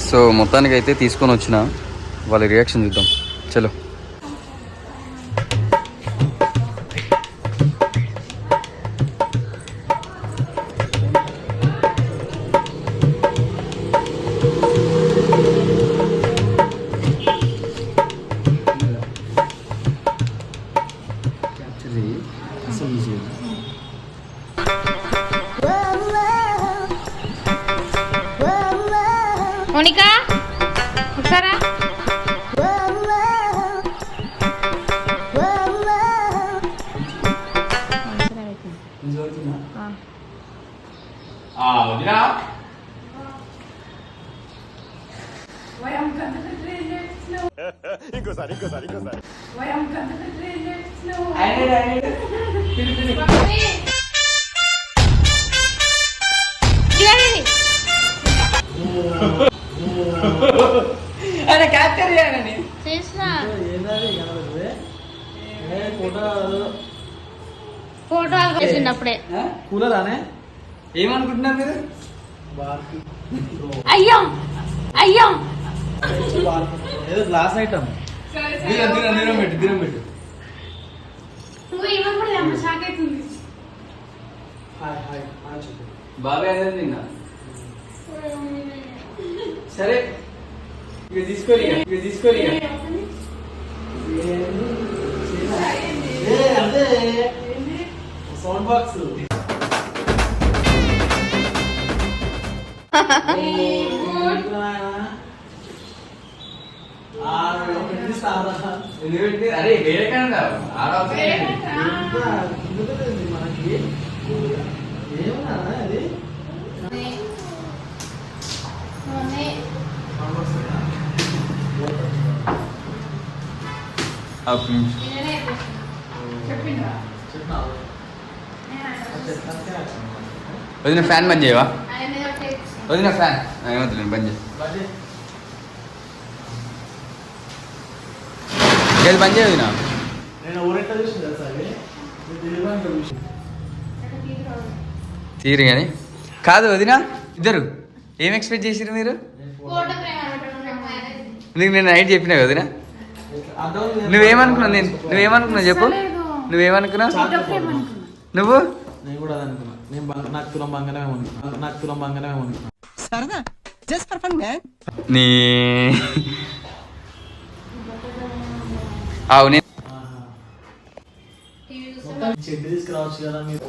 So మొత్తానికి అయితే తీసుకొని వచ్చిన వాళ్ళ రియాక్షన్ చూద్దాం. చలో. మోనికా ఒకసారా ఇంకోసారి అరే క్యాప్చర్ చేయాలని ఫోటో వేసినప్పుడే కూలరానే ఏమనుకుంటున్నారు మీరు? అయ్యో అయ్యో ఏదో గ్లాస్ ఐటమ్. దీరం పెట్టు. బాబాయ్ అనేది తిన్నా. సరే ఇక తీసుకోరి అదే సౌండ్ బాక్స్. అరే వేరే కాదు మనకి ఏమన్నా అది వదిన ఫ్యాన్ బంద్ చేయవా? వదిన ఫ్యాన్ ఏమవుతుంది బంద్ చేయి. ఏది బంద్ చేయ వదిన. తీరు కానీ కాదు వదిన. ఇద్దరు ఏం ఎక్స్పెక్ట్ చేసిరు మీరు? నీకు నేను నైట్ చెప్పినా వదిన. నువ్వేమనుకున్నావు? నువ్వేమనుకున్నావు చెప్పు. నువ్వేమనుకున్నావు? నువ్వు నీ అవునే చెట్టు తీసుకురావచ్చు కదా మీరు.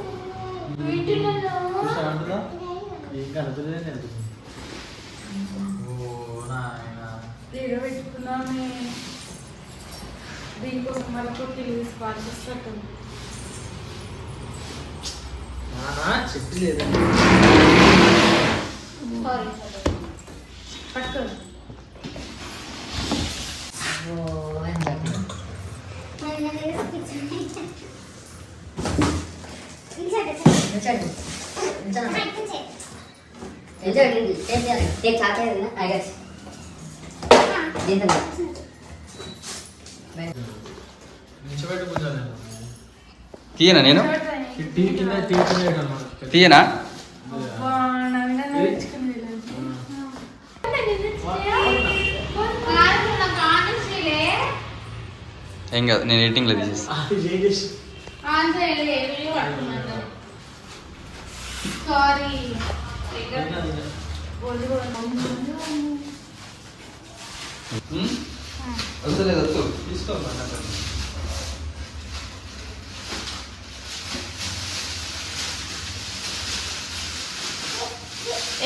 చెట్టు లేదా తీయనా నేను? తీయనా? ఏం కాదు, నేను ఎడిటింగ్లో తీసేస్తాను. వస్తలేదు వస్తు తీసుకోమన్నా.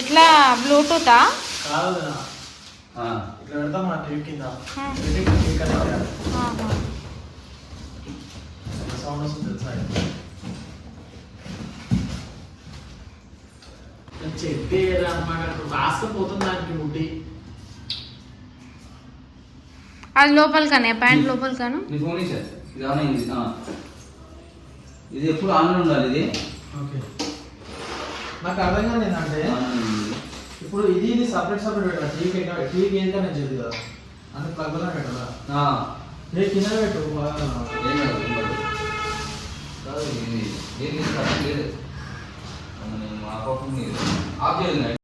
ఎట్లా బ్లూటూతా? కాదు ఇక్కడ పెడతాం మన టీవీ కింద సౌండ్ వస్తుంది తెలుసా? చెట్టు అనమాట రాసుకపోతుంది దానికి ముడ్డి. అది లోపల కానీ ప్యాంట్ లోపల కాను. ఇది ఎప్పుడు ఆన్లో ఉండాలి. ఇది ఓకే. నాకు అర్థం కాదు ఏంటంటే ఇప్పుడు ఇది సపరేట్ పెట్టాలి. టీవీకి ఏంటో నేను చెప్పి కదా అంటే ప్లగ్లో పెట్టాలా? నేను కింద పెట్టు ఆఫ్ చేయాలి.